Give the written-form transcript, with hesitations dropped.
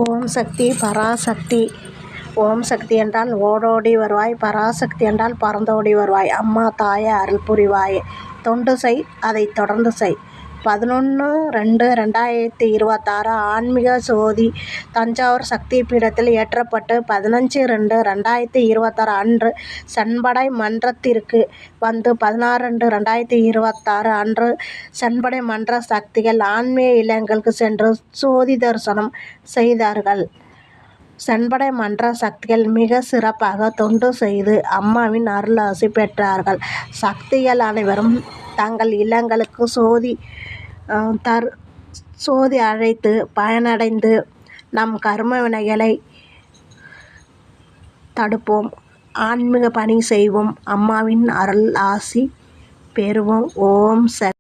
ஓம் சக்தி பராசக்தி. ஓம் சக்தி என்றால் ஓடோடி வருவாய், பராசக்தி என்றால் பறந்தோடி வருவாய். அம்மா தாயே அருள் புரிவாயே. தொண்டு செய், அதை தொடர்ந்து செய். 11/2/2026 ஆன்மீக ஜோதி தஞ்சாவூர் சக்தி பீடத்தில் ஏற்றப்பட்டு 15/2/2026 அன்று செண்படை மன்றத்திற்கு வந்து 16/2/2026 அன்று செண்படை மன்ற சக்திகள் ஆன்மீக இல்லங்களுக்கு சென்று ஜோதி தரிசனம் செய்தார்கள். செண்படை மன்ற சக்திகள் மிக சிறப்பாக தொண்டு செய்து அம்மாவின் அருளாசி பெற்றார்கள். சக்திகள் அனைவரும் தங்கள் இல்லங்களுக்கு ஜோதி அழைத்து பயனடைந்து நம் கர்ம வினைகளை தடுப்போம், ஆன்மீக பணி செய்வோம், அம்மாவின் அருள் ஆசி பெறுவோம். ஓம் சக்தி.